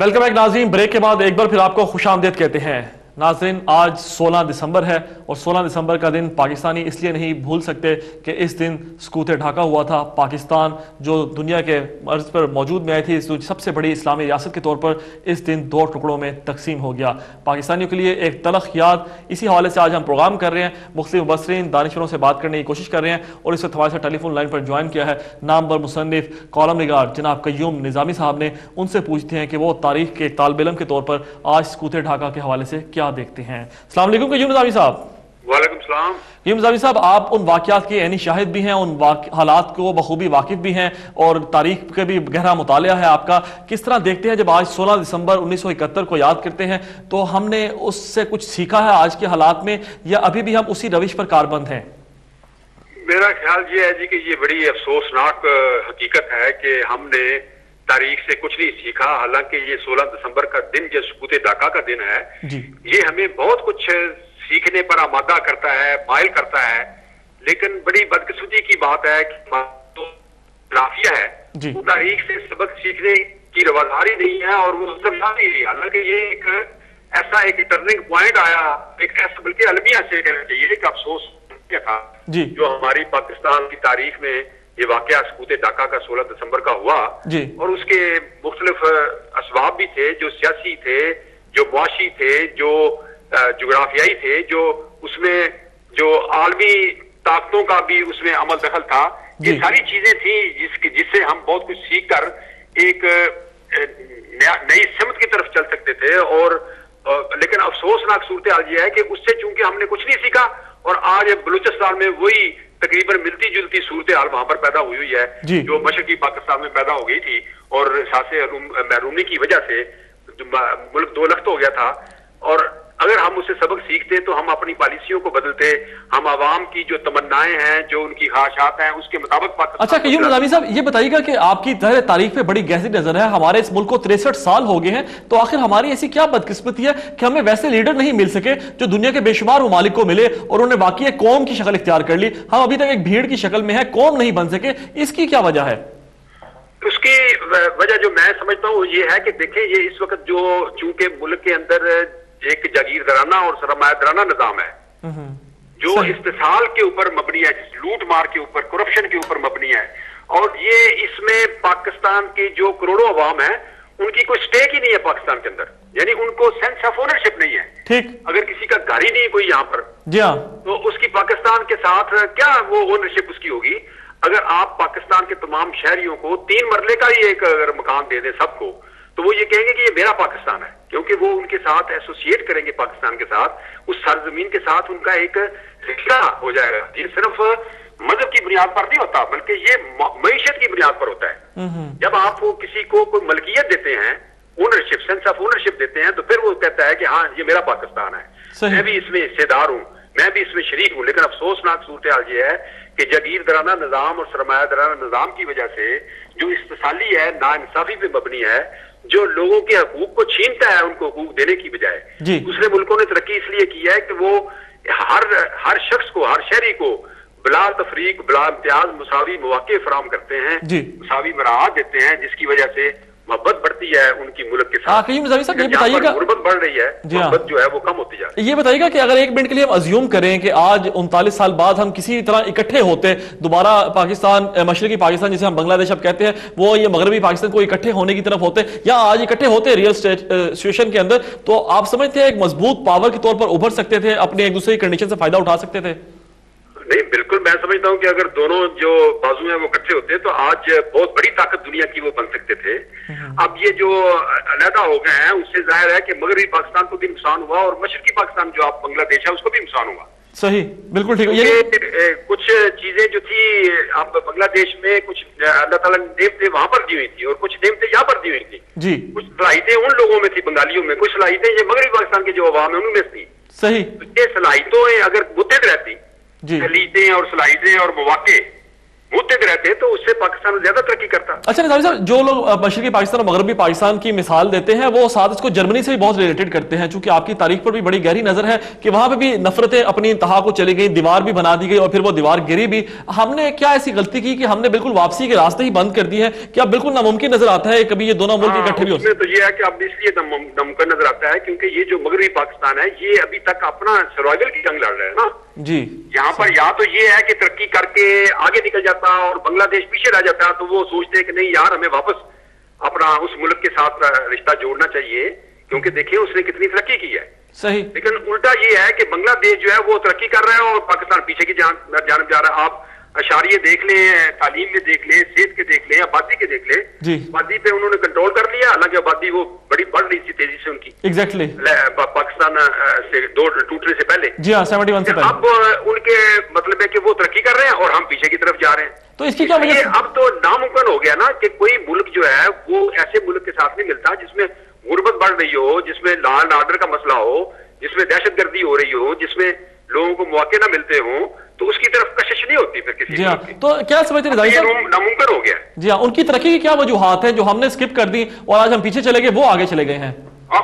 Welcome back नाज़रीन। Break के बाद एक बार फिर आपको खुशामदीद कहते हैं। नाज़रीन, आज 16 दिसंबर है और 16 दिसंबर का दिन पाकिस्तानी इसलिए नहीं भूल सकते कि इस दिन सकूत ढाका हुआ था। पाकिस्तान जो दुनिया के अर्ज पर मौजूद में आई थी, सबसे बड़ी इस्लामी रियासत के तौर पर इस दिन दो टुकड़ों में तकसीम हो गया। पाकिस्तानियों के लिए एक तलख याद। इसी हवाले से आज हम प्रोग्राम कर रहे हैं, मुख्तलिफ मुबस्सरीन दानिशवरों से बात करने की कोशिश कर रहे हैं और इस वक्त हमारे साथ टेलीफोन लाइन पर ज्वाइन किया है नामवर मुसन्निफ कॉलम निगार जनाब कय्यूम निज़ामी साहब ने। उनसे पूछते हैं कि वो तारीख के तालिब इल्म के तौर पर आज सकूत ढाका के हवाले से क्या देखते हैं। अस्सलाम वालेकुम कय्यूम निज़ामी साहब। वालेकुम सलाम। कय्यूम निज़ामी साहब, आप उन वाक़यात के ऐनी शाहिद भी हैं, उन हालात को बखूबी वाकिफ भी हैं और तारीख का भी गहरा मुतालिया है आपका। किस तरह देखते हैं जब आज 16 दिसंबर 1971 को याद करते हैं तो हमने उससे कुछ सीखा है आज के हालात में या अभी भी हम उसी रविश पर कारबंद हैं? मेरा ख्याल ये है जी कि ये बड़ी अफसोसनाक हकीकत है कि हमने तारीख से कुछ नहीं सीखा। हालांकि ये 16 दिसंबर का दिन जो सकूत ढाका का दिन है जी, ये हमें बहुत कुछ सीखने पर आमादा करता है, माइल करता है। लेकिन बड़ी बदकिस्मती की बात है कि तो लाफिया है, तारीख से सबक सीखने की रवादारी नहीं है और वो समझा नहीं रही। हालांकि ये एक ऐसा एक टर्निंग पॉइंट आया, एक ऐसा बल्कि अलमिया से कहना चाहिए, एक अफसोस था जो हमारी पाकिस्तान की तारीख में ये वाकया सकूत ढाका का 16 दिसंबर का हुआ और उसके मुख्तलिफ असबाब भी थे, जो सियासी थे, जो मुआशी थे, जो जुग्राफियाई थे, जो उसमें जो आलमी ताकतों का भी उसमें अमल दखल था। ये सारी चीजें थी जिससे हम बहुत कुछ सीख कर एक नई सिमत की तरफ चल सकते थे। और लेकिन अफसोसनाक सूरत हाल ये है कि उससे चूंकि हमने कुछ नहीं सीखा और आज बलूचिस्तान में वही तकरीबन मिलती जुलती सूरत हाल वहां पर पैदा हुई है जो मशरकी पाकिस्तान में पैदा हो गई थी और सासे महरूमी की वजह से मुल्क दो लख्त हो गया था। और अगर हम उससे सबक सीखते तो हम अपनी पॉलिसियों को बदलते, हम आवाम की जो तमन्नाएं हैं, जो उनकी ख्वाहिशात हैं, उसके मुताबिक पाकिस्तान। अच्छा कय्यूम निज़ामी साहब, ये बताइएगा कि आपकी तारीख पे बड़ी गहरी नजर है। हमारे इस मुल्क को 63 साल हो गए हैं, तो आखिर हमारी ऐसी क्या बदकिस्मती है कि हमें वैसे लीडर नहीं मिल सके जो दुनिया के बेशुमार ममालिक को मिले और उन्होंने वाकई एक कौम की शक्ल इख्तियार कर ली। हम अभी तक एक भीड़ की शक्ल में है, कौम नहीं बन सके। इसकी क्या वजह है? उसकी वजह जो मैं समझता हूँ ये है कि देखें, ये इस वक्त जो चूंकि मुल्क के अंदर एक जागीरदाराना और सरमायादाराना निजाम है जो इस्तेसाल के ऊपर मबनी है, लूट मार के ऊपर, करप्शन के ऊपर मबनी है। और ये इसमें पाकिस्तान की जो करोड़ों अवाम है उनकी कोई स्टेक ही नहीं है पाकिस्तान के अंदर, यानी उनको सेंस ऑफ ओनरशिप नहीं है। ठीक, अगर किसी का घर ही नहीं कोई यहाँ पर जी हाँ, तो उसकी पाकिस्तान के साथ क्या वो ओनरशिप उसकी होगी? अगर आप पाकिस्तान के तमाम शहरियों को 3 मरले का ही एक अगर मकान दे दें सबको, तो वो ये कहेंगे कि ये मेरा पाकिस्तान है, क्योंकि वो उनके साथ एसोसिएट करेंगे पाकिस्तान के साथ, उस सरजमीन के साथ उनका एक रिश्ता हो जाएगा। ये सिर्फ मजहब की बुनियाद पर नहीं होता बल्कि ये मईशत की बुनियाद पर होता है। जब आप वो किसी को कोई मलकियत देते हैं, ओनरशिप, सेंस ऑफ ओनरशिप देते हैं, तो फिर वो कहता है कि हाँ ये मेरा पाकिस्तान है, मैं भी इसमें हिस्सेदार हूँ, मैं भी इसमें शरीक हूँ। लेकिन अफसोसनाक सूरत हाल ये है कि जागीरदाराना निजाम और सरमायादाराना निजाम की वजह से जो इस्तेसाली है, नाइंसाफी पे मबनी है, जो लोगों के हकूक को छीनता है उनको हकूक देने की बजाय। दूसरे मुल्कों ने तरक्की इसलिए की है कि वो हर शख्स को, हर शहरी को बिला तफरीक, बिला इम्तियाज मुसावी मौके फराम करते हैं, मुसावी मराहत देते हैं, जिसकी वजह से मोहब्बत बढ़ती है उनकी मुल्क के साथ। कय्यूम निज़ामी साहब, ये बताइएगा, गुर्बत बढ़ रही है, मोहब्बत जो है वो कम होती जा रही है। ये बताइएगा कि अगर एक मिनट के लिए हम अज्यूम करें कि आज 39 साल बाद हम किसी तरह इकट्ठे होते, दोबारा पाकिस्तान, मशरकी पाकिस्तान जिसे हम बांग्लादेश अब कहते हैं, वो ये मगरबी पाकिस्तान को इकट्ठे होने की तरफ होते या आज इकट्ठे होते रियल सिचुएशन के अंदर, तो आप समझते हैं एक मजबूत पावर के तौर पर उभर सकते थे, अपने एक दूसरे की कंडीशन से फायदा उठा सकते थे? नहीं, बिल्कुल मैं समझता हूँ कि अगर दोनों जो बाजू हैं वो इकट्ठे होते तो आज बहुत बड़ी ताकत दुनिया की वो बन सकते थे। अब ये जो अलहदा हो गए हैं उससे जाहिर है कि मगरबी पाकिस्तान को भी नुकसान हुआ और मशरकी पाकिस्तान जो आप बांग्लादेश है उसको भी नुकसान हुआ। सही, बिल्कुल ठीक है। कुछ चीजें जो थी आप बांग्लादेश में, कुछ अल्लाह ताला ने नेमतें वहां पर दी हुई थी और कुछ नेमतें यहाँ पर दी हुई थी जी। कुछ सलाहियतें उन लोगों में थी, बंगालियों में, कुछ सलाहियतें ये मगरबी पाकिस्तान के जो अवाम है उनमें थी। सही, ये सलाहियतों अगर मुतहद रहती, सलीतें और सलाहितें और मुत्तहिद रहते तो उससे पाकिस्तान ज्यादा तरक्की करता। अच्छा निज़ामी साहब, जो लोग मशरकी पाकिस्तान और मगरबी पाकिस्तान की मिसाल देते हैं वो साथ इसको जर्मनी से भी बहुत रिलेटेड करते हैं, चूंकि आपकी तारीख पर भी बड़ी गहरी नजर है कि वहां पे भी नफरतें अपनी इंतहा को चली गई, दीवार भी बना दी गई और फिर वो दीवार गिरी भी। हमने क्या ऐसी गलती की कि हमने बिल्कुल वापसी के रास्ते ही बंद कर दिए हैं? क्या बिल्कुल नामुमकिन नजर आता है कभी ये दोनों मुल्क इकट्ठे भी हो? तो ये है कि अब इसलिए नामुमकिन नजर आता है क्योंकि ये जो मगरबी पाकिस्तान है ये अभी तक अपना सर्वाइवल की जंग लड़ रहा है ना जी। यहाँ पर या तो ये है कि तरक्की करके आगे निकल जाता और बांग्लादेश पीछे रह जाता, तो वो सोचते हैं कि नहीं यार हमें वापस अपना उस मुल्क के साथ रिश्ता जोड़ना चाहिए क्योंकि देखिए उसने कितनी तरक्की की है। सही। लेकिन उल्टा ये है कि बांग्लादेश जो है वो तरक्की कर रहा है और पाकिस्तान पीछे की जानब जा रहा है। आप अशारिये देख लें, तालीम में देख लें, सेहत के देख लें, आबादी के देख लें, आबादी पे उन्होंने कंट्रोल कर लिया, हालांकि आबादी वो बड़ी बढ़ रही थी तेजी से उनकी एग्जैक्टली पाकिस्तान से टूटने से पहले। जी हाँ, 71 से पहले। अब उनके मतलब है कि वो तरक्की कर रहे हैं और हम पीछे की तरफ जा रहे हैं। तो इसकी क्या वजह? अब तो नामुमकिन हो गया ना कि कोई मुल्क जो है वो ऐसे मुल्क के साथ नहीं मिलता जिसमें गुर्बत बढ़ रही हो, जिसमें लॉ एंड ऑर्डर का मसला हो, जिसमें दहशतगर्दी हो रही हो, जिसमें लोगों को मौके ना मिलते हो, तो उसकी तरफ कशिश नहीं होती फिर किसी। जी हाँ, तो क्या समझते हैं नामुमकिन हो गया। जी हाँ, उनकी तरक्की की क्या वजूहात है जो हमने स्किप कर दी और आज हम पीछे चले गए, वो आगे चले गए हैं?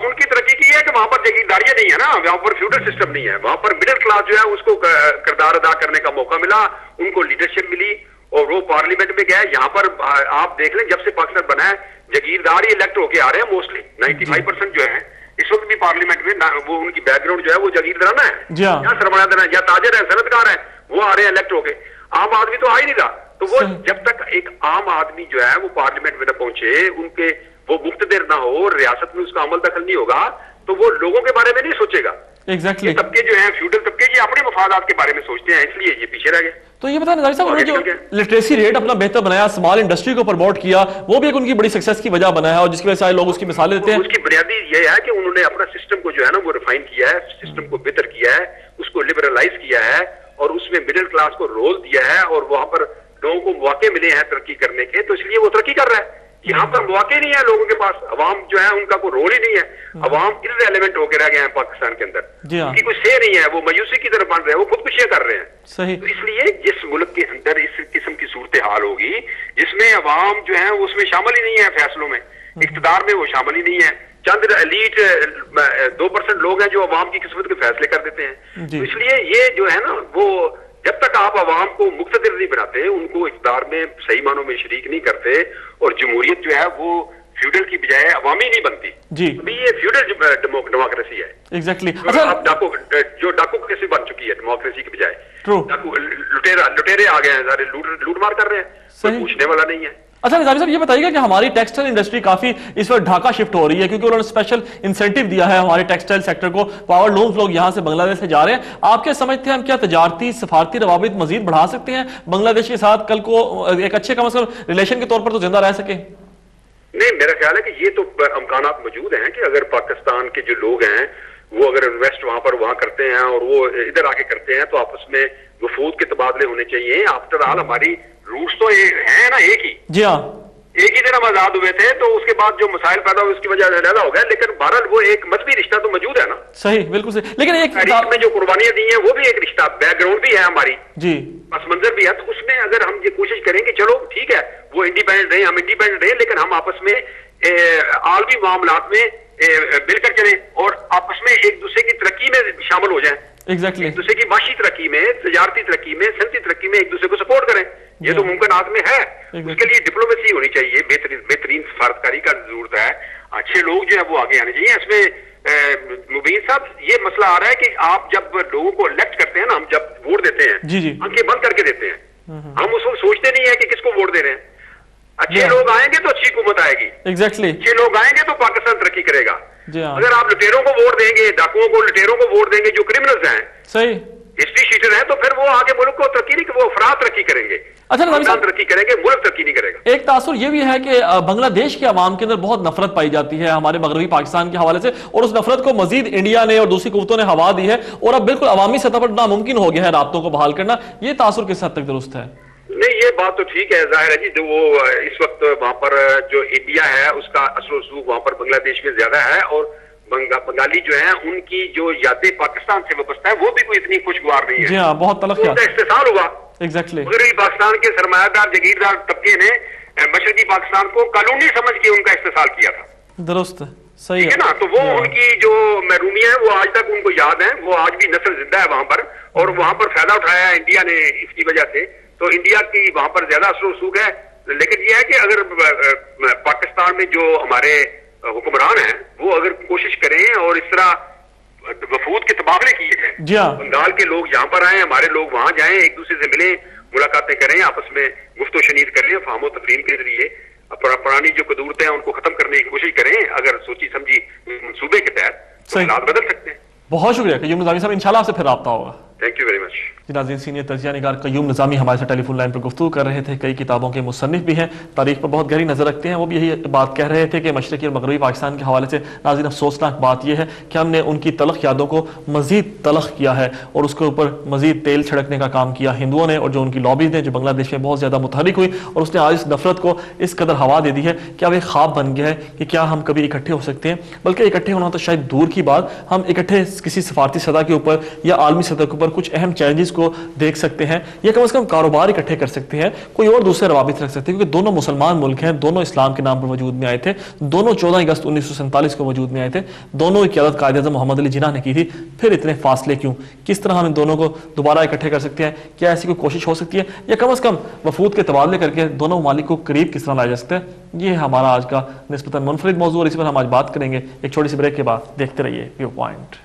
उनकी तरक्की की है कि वहां पर जगीरदारियां नहीं है ना, वहां पर फ्यूडल सिस्टम नहीं है, वहां पर मिडिल क्लास जो है उसको किरदार अदा करने का मौका मिला, उनको लीडरशिप मिली और वो पार्लियामेंट में गया। यहाँ पर आप देख लें जब से पाकिस्तान बना है जगीरदार ही इलेक्ट होके आ रहे हैं मोस्टली 95% जो है इस वक्त भी पार्लियामेंट में वो उनकी बैकग्राउंड जो है वो जागीरदाराना है या सरमायादार है या ताजर है, सनतकार है, वो आ रहे हैं इलेक्ट होके। आम आदमी तो आ ही नहीं रहा। तो वो जब तक एक आम आदमी जो है वो पार्लियामेंट में न पहुंचे, उनके वो मुक्तदिर ना हो, रियासत में उसका अमल दखल नहीं होगा, तो वो लोगों के बारे में नहीं सोचेगा। एग्जैक्टली तबके जो है फ्यूडल तबके ये अपने मफादात के बारे में सोचते हैं, इसलिए ये पीछे रह गए। तो ये बताएं निज़ामी साहब, उन्होंने जो लिटरेसी रेट अपना बेहतर बनाया, स्मॉल इंडस्ट्री को प्रमोट किया, वो भी एक उनकी बड़ी सक्सेस की वजह बना है और जिसकी वजह से लोग उसकी मिसालें देते हैं। उसकी बुनियादी ये है कि उन्होंने अपना सिस्टम को जो है ना वो रिफाइन किया है, सिस्टम को बेहतर किया है, उसको लिबरलाइज किया है और उसमें मिडिल क्लास को रोल दिया है और वहां पर लोगों को मौके मिले हैं तरक्की करने के, तो इसलिए वो तरक्की कर रहा है। यहाँ पर मौके नहीं है लोगों के पास, अवाम जो है उनका कोई रोल ही नहीं है, अवाम इररिलेवेंट होकर रह गए हैं पाकिस्तान के अंदर, उनकी कोई से नहीं है, वो मायूसी की तरफ बन रहे हैं, वो खुदकुशियां कर रहे हैं। सही। तो इसलिए जिस मुल्क के अंदर इस किस्म की सूरत हाल होगी जिसमें अवाम जो है उसमें शामिल ही नहीं है, फैसलों में इख्तिदार में वो शामिल ही नहीं है, चंद एलीट 2% लोग हैं जो अवाम की किस्मत के फैसले कर देते हैं। तो इसलिए ये जो है ना वो जब तक आप अवाम को मुक्तदिर नहीं बनाते, उनको इख्तिदार में सही मानों में शरीक नहीं करते और जमहूरियत जो है वो फ्यूडल की बजाय अवामी नहीं बनती जी। अभी ये फ्यूडल डेमोक्रेसी है। एग्जैक्टली। अच्छा, अब डाकू बन चुकी है डेमोक्रेसी की बजाय। डाकू लुटेरे आ गए हैं, सारे लूट मार कर रहे हैं, कोई पूछने वाला नहीं है। अच्छा निज़ामी साहब, ये बताइएगा कि हमारी टेक्सटाइल इंडस्ट्री काफी इस वक्त ढाका शिफ्ट हो रही है क्योंकि उन्होंने स्पेशल इंसेंटिव दिया है हमारे टेक्सटाइल सेक्टर को, पावर लूम्स लोग यहाँ से बांग्लादेश से जा रहे हैं। आप क्या समझते हैं हम क्या तजारती सफारती रवाबित मजीद बढ़ा सकते हैं बांग्लादेश के साथ, कल को एक अच्छे कम से कम रिलेशन के तौर पर तो जिंदा रह सके? नहीं, मेरा ख्याल है कि ये तो अमकानात मौजूद हैं कि अगर पाकिस्तान के जो लोग हैं वो अगर इन्वेस्ट वहां करते हैं और वो इधर आके करते हैं तो आपस में वफूद के तबादले होने चाहिए। आफ्टर ऑल हमारी रूट्स तो है ना एक ही। जी हाँ, एक ही दिन हम आजाद हुए थे, तो उसके बाद जो मसाइल पैदा हुए उसकी वजह से ज्यादा हो गया, लेकिन बहरहाल वो एक मजहबी रिश्ता तो मौजूद है ना। सही, बिल्कुल सही। लेकिन एक तारीख में जो कुर्बानियां दी हैं वो भी एक रिश्ता, बैकग्राउंड भी है हमारी जी, पस मंजर भी है। तो उसमें अगर हम ये कोशिश करें कि चलो ठीक है वो इंडिपेंडेंट रहे, हम इंडिपेंडेंट रहे, लेकिन हम आपस में आलमी मामलात में मिलकर चलें और आपस में एक दूसरे की तरक्की में शामिल हो जाएं। एग्जैक्टली। एक दूसरे की माशी तरक्की में, तजारती तरक्की में, सनती तरक्की में एक दूसरे को सपोर्ट करें। ये तो मुमकिनात में है। उसके लिए डिप्लोमेसी होनी चाहिए, बेहतरीन सफारतकारी का जरूरत है, अच्छे लोग जो है वो आगे आने चाहिए। इसमें मुबीन साहब ये मसला आ रहा है कि आप जब लोगों को इलेक्ट करते हैं ना, हम जब वोट देते हैं आंखें बंद करके देते हैं, हम उसको सोचते नहीं है कि किसको वोट दे रहे हैं। अच्छे लोग आएंगे तो अच्छी हुकूमत आएगी। एग्जैक्टली। अच्छे लोग आएंगे तो पाकिस्तान तरक्की करेगा। अगर आप लुटेरों को वोट देंगे, डाकुओं को, लुटेरों को वोट देंगे जो क्रिमिनल्स हैं, सही हिस्ट्री शीटर है, तो फिर वो आगे मुल्क को तरक्की नहीं, वो अफराद तरक्की करेंगे। अच्छा, तरक्की करेंगे, मुल्क तरक्की नहीं करेगा। एक तासुर ये भी है कि बांग्लादेश के अवाम के अंदर बहुत नफरत पाई जाती है हमारे मगरबी पाकिस्तान के हवाले से, और उस नफरत को मजीद इंडिया ने और दूसरी कुव्वतों ने हवा दी है और अब बिल्कुल अवामी सतह पर नामुमकिन हो गया है राब्तों को बहाल करना। ये तासुर किस हद तक दुरुस्त है? नहीं, ये बात तो ठीक है, जाहिर है जी। जो वो इस वक्त वहां पर जो इंडिया है उसका असर रसूख वहां पर बांग्लादेश में ज्यादा है और बंगाली जो है उनकी जो यादें पाकिस्तान से वाबस्ता है वो भी कोई इतनी खुशगवार नहीं है। जी हाँ, बहुत तलख इस्तेसाल हुआ एग्जैक्टली। मगरबी पाकिस्तान के सरमायादार जागीरदार तबके ने मशरकी पाकिस्तान को कानूनी समझ के उनका इस्तेसाल किया था। दुरुस्त, सही है ना। तो वो उनकी जो महरूमियां है वो आज तक उनको याद है, वो आज भी नस्ल जिंदा है वहां पर, और वहां पर फायदा उठाया है इंडिया ने इसकी वजह से। तो इंडिया की वहां पर ज्यादा असर रसूख है। लेकिन ये है कि अगर पाकिस्तान में जो हमारे हुक्मरान हैं वो अगर कोशिश करें और इस तरह वफूद के तबादले किए जाए, बंगाल के लोग यहाँ पर आए, हमारे लोग वहां जाएं, एक दूसरे से मिलें, मुलाकातें करें, आपस में गुफ्तो शनीद करें, फाहमो तफहीम के जरिए पुरानी जो कदूरतें हैं उनको खत्म करने की कोशिश करें, अगर सोची समझी मंसूबे के तहत, तो हालात बदल सकते हैं। बहुत शुक्रिया कय्यूम निज़ामी साहब, इंशाल्लाह आपसे फिर राब्ता होगा। Thank you very much. नाज़रीन, सीनियर तजिया निगार कय्यूम निज़ामी हमारे साथ टेलीफोन लाइन पर गुफ्तगू कर रहे थे। कई किताबों के मुसन्निफ भी हैं, तारीख पर बहुत गहरी नज़र रखते हैं। वो भी यही बात कह रहे थे कि मशरक़ी और मगरबी पाकिस्तान के हवाले से नाज़रीन अफसोसनाक बात यह है कि हमने उनकी तलख यादों को मज़ीद तलख किया है और उसके ऊपर मज़ीद तेल छिड़कने का काम किया हिंदुओं ने, और जो उनकी लॉबीज़ ने जो बांग्लादेश में बहुत ज़्यादा मुतहरिक हुई, और उसने आज इस नफरत को इस कदर हवा दे दी है कि अब एक ख्वाब बन गया है कि क्या हम कभी इकट्ठे हो सकते हैं। बल्कि इकट्ठे होना तो शायद दूर की बात, हम इकट्ठे किसी सफारती सतह के ऊपर या आलमी सतह के ऊपर कुछ अहम चैलेंजेस को देख सकते हैं, या कम से कम कारोबार इकट्ठे कर सकते हैं, कोई और दूसरे रवाबित रख सकते हैं, क्योंकि दोनों मुसलमान मुल्क हैं, दोनों इस्लाम के नाम पर वजूद में आए थे, दोनों 14 अगस्त 1947 को वजूद में आए थे, दोनों की क़यादत कायद-ए-आज़म मोहम्मद अली जिन्ना ने की थी। फिर इतने फासले क्यों? किस तरह हम इन दोनों को दोबारा इकट्ठे कर सकते हैं? क्या ऐसी कोई कोशिश हो सकती है, या कम से कम वफूद के तबादले करके दोनों ममालिक को करीब किस तरह लाया जा सकता है? ये हमारा आज का निस्बतन मुनफरिद मौजू, और इस पर हम आज बात करेंगे एक छोटी सी ब्रेक के बाद। देखते रहिए व्यू पॉइंट।